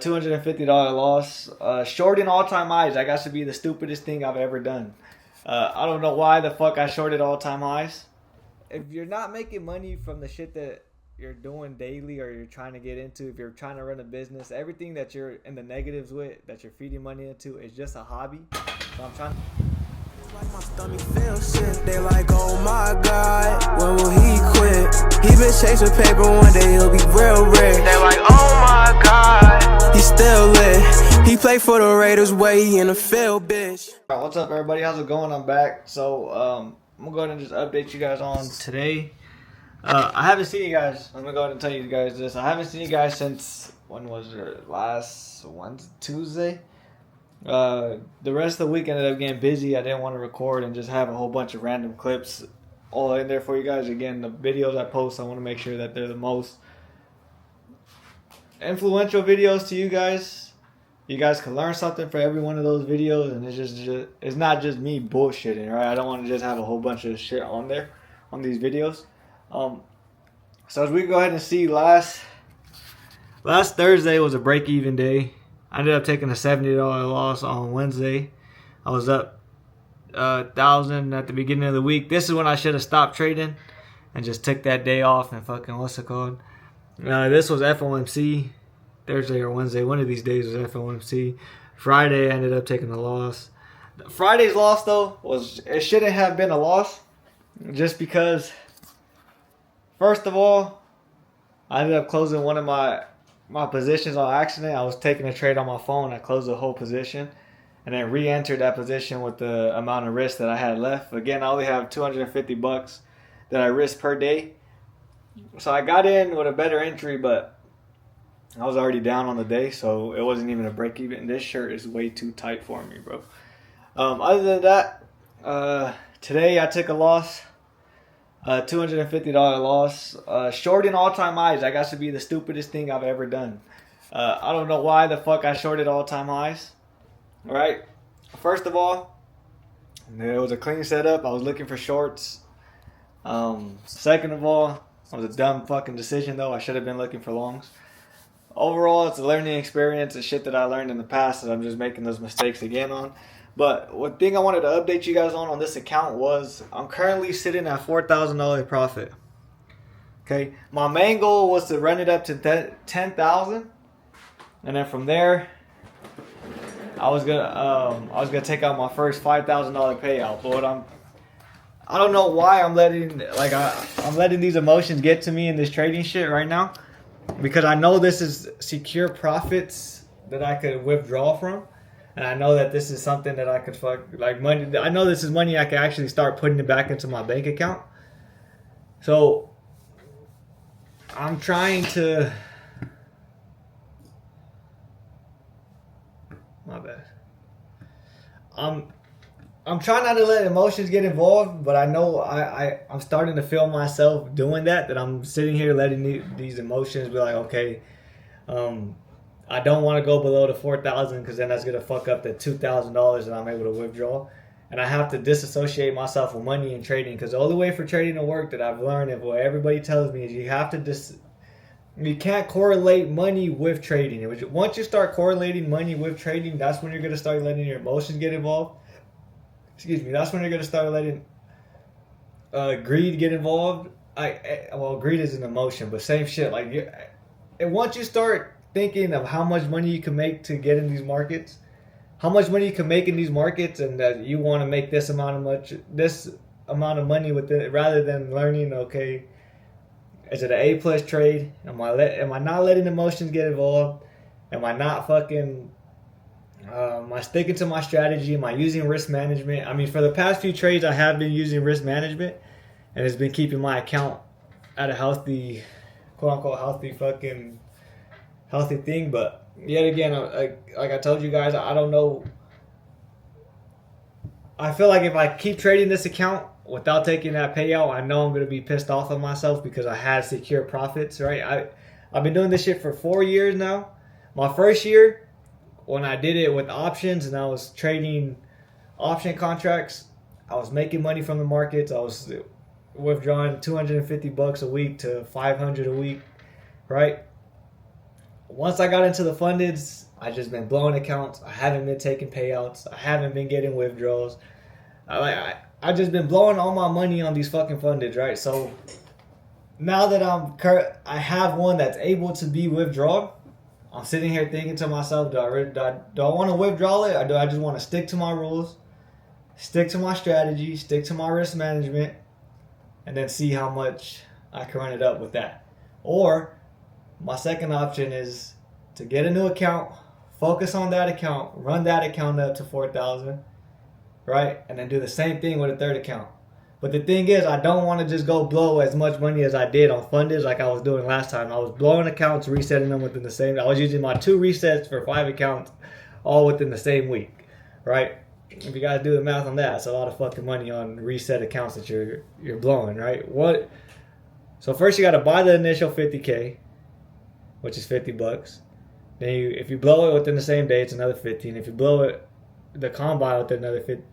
$250 loss. Shorting all-time highs. That got to be the stupidest thing I've ever done. I don't know why the fuck I shorted all-time highs. If you're not making money from the shit that you're doing daily or you're trying to get into, if you're trying to run a business, everything that you're in the negatives with, that you're feeding money into, is just a hobby. So I'm trying. Like my stomach feels sick. They like, oh my God, when will he quit? He been chasing paper, one day he'll be real rich. They like, oh my God, he still lit. He play for the Raiders, way in the field, bitch. Alright, what's up, everybody? How's it going? I'm back. So I'm gonna go ahead and just update you guys on today. I haven't seen you guys. I'm gonna go ahead and tell you guys this. I haven't seen you guys since, when was it? Last Wednesday, Tuesday. The rest of the week ended up getting busy. I didn't want to record and just have a whole bunch of random clips all in there for you guys. Again, the videos I post, I want to make sure that they're the most influential videos to you guys. You guys can learn something for every one of those videos, and it's not just me bullshitting, right? I don't want to just have a whole bunch of shit on there on these videos. So as we go ahead and see, last Thursday was a break-even day. I ended up taking a $70 loss on Wednesday. I was up 1,000 at the beginning of the week. This is when I should have stopped trading and just took that day off and fucking, what's it called? This was FOMC. Thursday or Wednesday, one of these days was FOMC. Friday, I ended up taking a loss. Friday's loss, though, it shouldn't have been a loss. Just because, first of all, I ended up closing one of my positions on accident. I was taking a trade on my phone. I closed the whole position and then re-entered that position with the amount of risk that I had left. Again, I only have $250 that I risk per day. So I got in with a better entry, but I was already down on the day, so it wasn't even a break even. This shirt is way too tight for me, bro. Other than that, today I took a loss. $250 loss. Shorting all-time highs. That got to be the stupidest thing I've ever done. I don't know why the fuck I shorted all-time highs. Alright. First of all, it was a clean setup. I was looking for shorts. Second of all, it was a dumb fucking decision, though. I should have been looking for longs. Overall, it's a learning experience. It's shit that I learned in the past that I'm just making those mistakes again on. But one thing I wanted to update you guys on this account was I'm currently sitting at $4,000 profit. Okay, my main goal was to run it up to $10,000, and then from there, I was gonna take out my first $5,000 payout. But I don't know why I'm letting these emotions get to me in this trading shit right now, because I know this is secure profits that I could withdraw from. And I know that this is something that I could money. I know this is money I can actually start putting it back into my bank account. So I'm trying to. My bad. I'm trying not to let emotions get involved, but I know I'm starting to feel myself doing that. That I'm sitting here letting these emotions be like, okay. I don't want to go below the $4,000 because then that's going to fuck up the $2,000 that I'm able to withdraw. And I have to disassociate myself with money and trading, because the only way for trading to work that I've learned and what everybody tells me is you have to you can't correlate money with trading. Once you start correlating money with trading, that's when you're going to start letting your emotions get involved. Excuse me. That's when you're going to start letting greed get involved. Well, greed is an emotion, but same shit. And once you start thinking of how much money you can make to get in these markets, how much money you can make in these markets, and that you want to make this amount of money with it, rather than learning, okay, is it an A+ trade? Am I not letting emotions get involved? Am I not fucking? Am I sticking to my strategy? Am I using risk management? I mean, for the past few trades, I have been using risk management, and it's been keeping my account at a healthy, quote unquote, healthy thing. But yet again, like I told you guys, I don't know. I feel like if I keep trading this account without taking that payout, I know I'm going to be pissed off at myself because I had secure profits, right? I've been doing this shit for 4 years now. My first year, when I did it with options and I was trading option contracts, I was making money from the markets. I was withdrawing $250 a week to $500 a week, right? once I got into the fundeds, I just been blowing accounts. I haven't been taking payouts. I haven't been getting withdrawals. I just been blowing all my money on these fucking fundeds, right? So now that I have one that's able to be withdrawn, I'm sitting here thinking to myself, do I want to withdraw it, or do I just want to stick to my rules, stick to my strategy, stick to my risk management, and then see how much I can run it up with that? Or my second option is to get a new account, focus on that account, run that account up to 4,000, right? And then do the same thing with a third account. But the thing is, I don't want to just go blow as much money as I did on funders like I was doing last time. I was blowing accounts, resetting them within the same. I was using my 2 resets for 5 accounts all within the same week, right? If you guys do the math on that, it's a lot of fucking money on reset accounts that you're blowing, right? So first you got to buy the initial 50K, which is $50. Then if you blow it within the same day, it's another 15. If you blow it the combine within another 50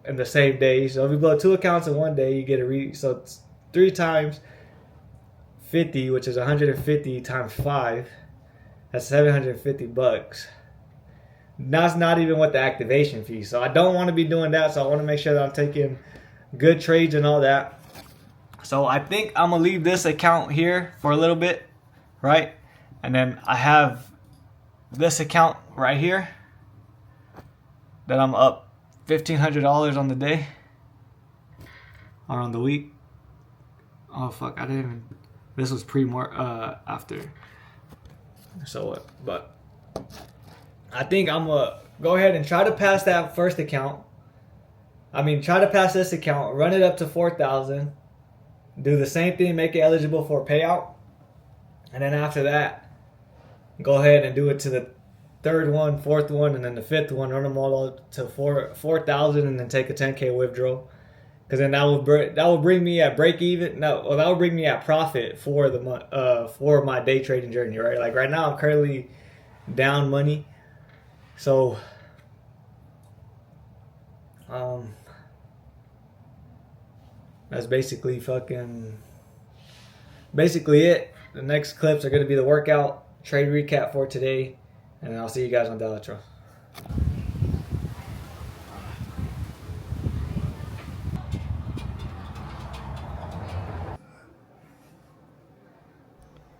in the same day. So if you blow 2 accounts in one day, you get so it's 3 times 50, which is 150 times 5. That's $750. That's not even with the activation fee. So I don't want to be doing that. So I want to make sure that I'm taking good trades and all that. So I think I'm going to leave this account here for a little bit, right? And then I have this account right here that I'm up $1,500 on the day or on the week. Oh fuck, I didn't even. This was after. So what? But I think I'm gonna go ahead and try to pass that first account. Try to pass this account, run it up to 4,000, do the same thing, make it eligible for a payout, and then after that, go ahead and do it to the third one, fourth one, and then the fifth one. Run them all up to 4,000, and then take a 10K withdrawal. Because then that will bring me at break even. That will bring me at profit for the month, for my day trading journey. Right, like right now I'm currently down money, so that's basically it. The next clips are going to be the workout, trade recap for today. And I'll see you guys on Delatro.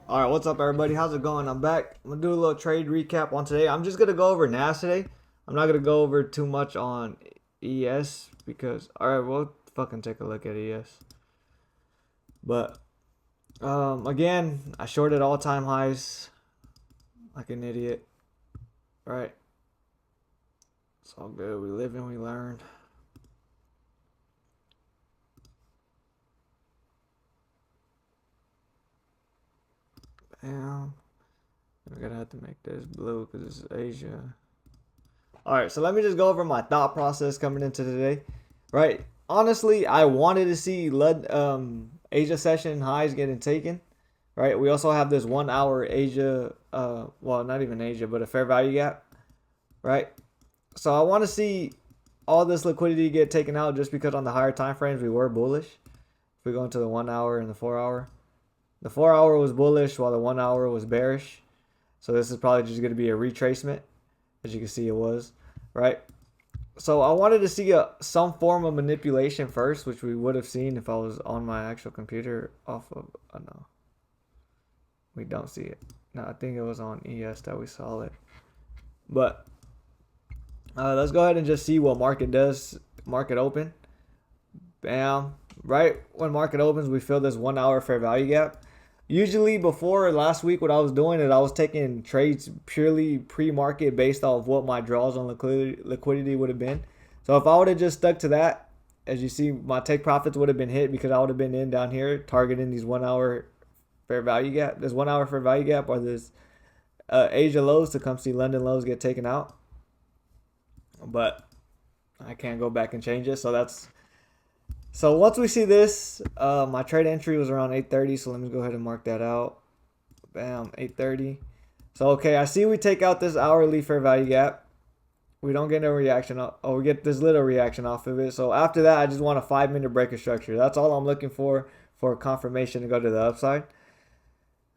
Alright, what's up everybody? How's it going? I'm back. I'm going to do a little trade recap on today. I'm just going to go over NAS today. I'm not going to go over too much on ES because... Alright, we'll fucking take a look at ES. But, again, I shorted all-time highs like an idiot. Right. It's all good. We live and we learn. Bam. We're gonna have to make this blue because this is Asia. Alright, so let me just go over my thought process coming into today. Right. Honestly, I wanted to see Asia session highs getting taken. Right, we also have this 1 hour Asia, well, not even Asia, but a fair value gap, right? So I want to see all this liquidity get taken out just because on the higher time frames we were bullish. If we go into the 1 hour and the 4 hour, the 4 hour was bullish while the 1 hour was bearish. So this is probably just going to be a retracement, as you can see it was, right? So I wanted to see some form of manipulation first, which we would have seen if I was on my actual computer off of, no. We don't see it. No, I think it was on ES that we saw it. But let's go ahead and just see what market does. Market open. Bam. Right when market opens, we fill this 1 hour fair value gap. Usually before last week, what I was doing is I was taking trades purely pre-market based off what my draws on liquidity would have been. So if I would have just stuck to that, as you see, my take profits would have been hit because I would have been in down here targeting these 1 hour fair value gap, this 1 hour fair value gap, or this Asia lows to come see London lows get taken out. But I can't go back and change it. So once we see this, my trade entry was around 8:30. So let me go ahead and mark that out. Bam, 8:30. So okay, I see we take out this hourly fair value gap. We don't get no reaction. We get this little reaction off of it. So after that, I just want a 5-minute breaker structure. That's all I'm looking for confirmation to go to the upside.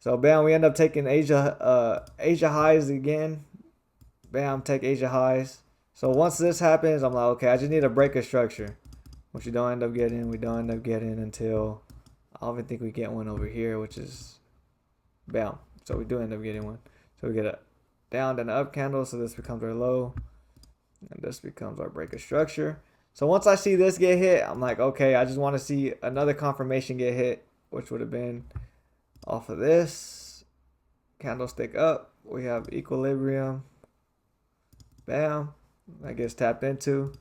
So bam, we end up taking Asia highs again. Bam, take Asia highs. So once this happens, I'm like, okay, I just need to break a structure, which we don't end up getting. We don't end up getting until I don't even think we get one over here, which is bam. So we do end up getting one. So we get a down then an up candle. So this becomes our low, and this becomes our break of structure. So once I see this get hit, I'm like, okay, I just want to see another confirmation get hit, which would have been off of this candlestick up. We have equilibrium. Bam. That gets tapped into.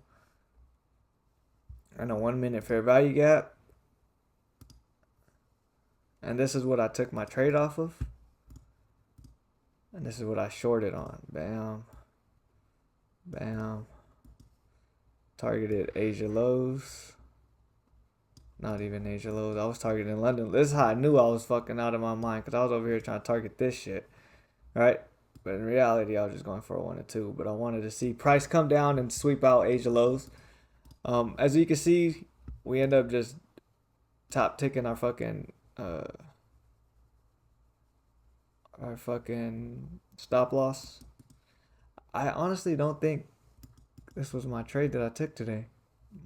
And a 1 minute fair value gap. And this is what I took my trade off of. And this is what I shorted on. Bam. Bam. Targeted Asia lows. Not even Asia lows. I was targeting London. This is how I knew I was fucking out of my mind. Because I was over here trying to target this shit. Right? But in reality, I was just going for a 1 or 2. But I wanted to see price come down and sweep out Asia lows. As you can see, we end up just top ticking our fucking stop loss. I honestly don't think this was my trade that I took today,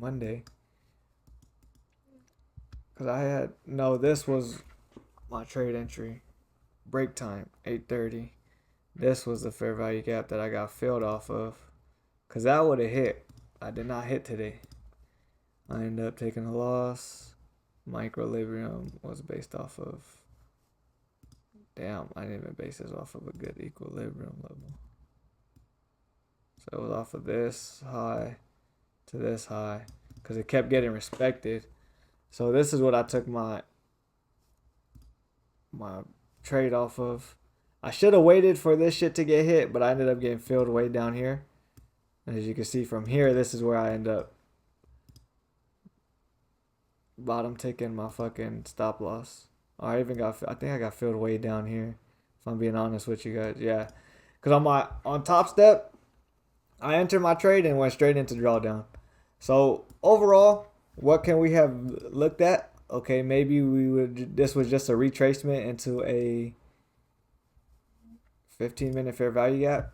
Monday. Because I had, no, this was my trade entry. Break time, 8:30. This was the fair value gap that I got filled off of. Because that would have hit. I did not hit today. I ended up taking a loss. My equilibrium was based off of, damn, I didn't even base this off of a good equilibrium level. So it was off of this high to this high because it kept getting respected. So this is what I took my trade off of. I should have waited for this shit to get hit, but I ended up getting filled way down here. And as you can see from here, this is where I end up bottom taking my fucking stop loss. I think I got filled way down here. If I'm being honest with you guys, yeah. Because on Top Step, I entered my trade and went straight into drawdown. So overall, what can we have looked at? Okay, maybe this was just a retracement into a 15-minute fair value gap.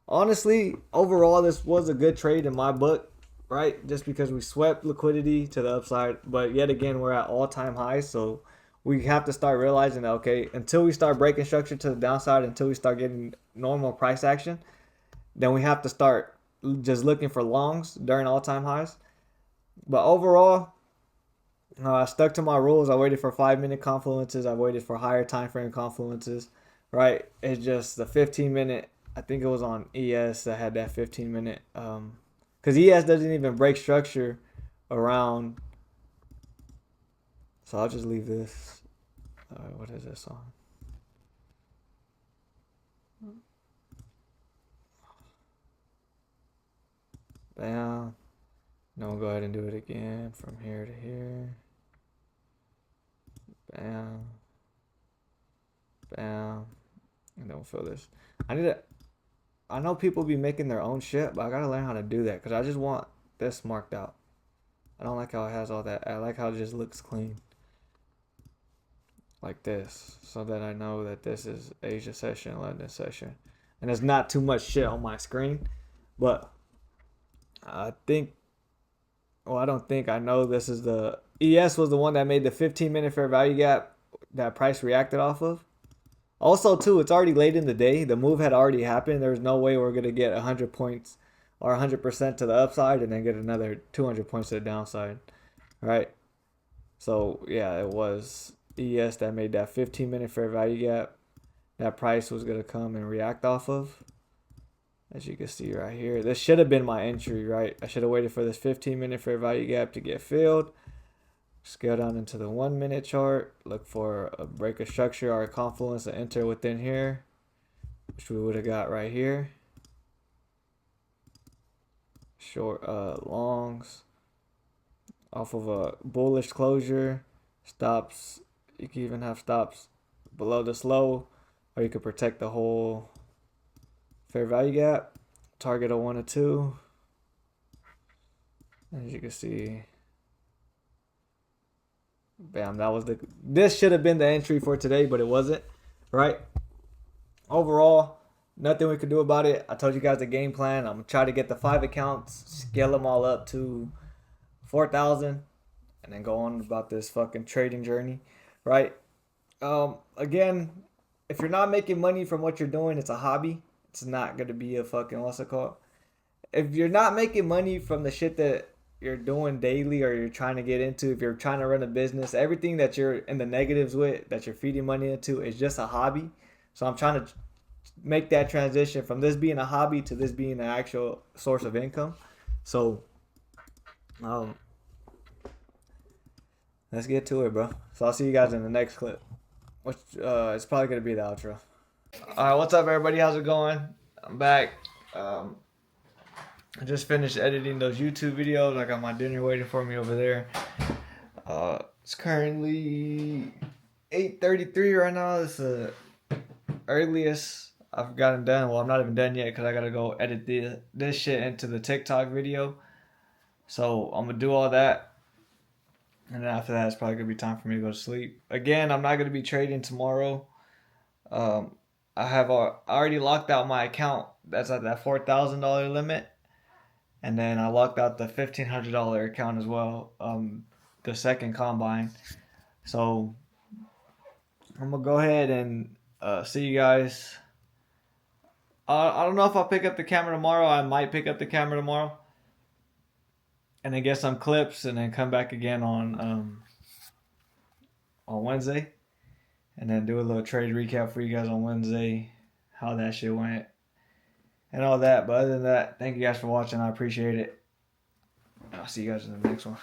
Honestly, overall, this was a good trade in my book, right? Just because we swept liquidity to the upside, but yet again, we're at all-time highs, so we have to start realizing that, okay, until we start breaking structure to the downside, until we start getting normal price action, then we have to start just looking for longs during all-time highs. But overall, I stuck to my rules. I waited for 5-minute confluences. I waited for higher time frame confluences, right? It's just the 15-minute, I think it was on ES that had that 15-minute, because ES doesn't even break structure around. So I'll just leave this. What is this on? Bam. Now we'll go ahead and do it again from here to here. Bam. Bam. And then we'll fill this. I know people be making their own shit, but I gotta learn how to do that because I just want this marked out. I don't like how it has all that. I like how it just looks clean. Like this. So that I know that this is Asia session, London session. And there's not too much shit on my screen. But I think, well, I don't think, I know this is the, ES was the one that made the 15-minute fair value gap that price reacted off of. Also, too, it's already late in the day. The move had already happened. There's no way we're going to get 100 points or 100% to the upside and then get another 200 points to the downside. Right? So, yeah, it was ES that made that 15-minute fair value gap that price was going to come and react off of. As you can see right here. This should have been my entry, right? I should have waited for this 15-minute fair value gap to get filled. Scale down into the 1-minute chart. Look for a break of structure or a confluence to enter within here, which we would have got right here. Short longs off of a bullish closure. Stops. You can even have stops below this low, or you could protect the whole fair value gap. Target a 1 or 2. As you can see, Bam, that was this should have been the entry for today, but it wasn't, right? Overall, nothing we could do about it. I told you guys the game plan. I'm gonna try to get the 5 accounts, scale them all up to 4,000, and then go on about this fucking trading journey, right? Again, if you're not making money from what you're doing, it's a hobby. It's not gonna be a fucking, what's it called? If you're not making money from the shit that you're doing daily or you're trying to get into, if you're trying to run a business, everything that you're in the negatives with, that you're feeding money into, is just a hobby. So I'm trying to make that transition from this being a hobby to this being an actual source of income. So let's get to it, bro. So I'll see you guys in the next clip, which it's probably gonna be the outro. All right, what's up, everybody? How's it going? I'm back. I just finished editing those YouTube videos. I got my dinner waiting for me over there. It's currently 8:33 right now. It's the earliest I've gotten done. Well, I'm not even done yet because I gotta go edit this shit into the TikTok video. So I'm gonna do all that, and then after that, it's probably gonna be time for me to go to sleep. Again, I'm not gonna be trading tomorrow. I have already locked out my account. That's at that $4,000 limit. And then I locked out the $1,500 account as well, the second combine. So I'm gonna go ahead and see you guys. I don't know if I'll pick up the camera tomorrow. I might pick up the camera tomorrow, and then get some clips, and then come back again on Wednesday, and then do a little trade recap for you guys on Wednesday, how that shit went, and all that. But other than that, thank you guys for watching. I appreciate it. I'll see you guys in the next one.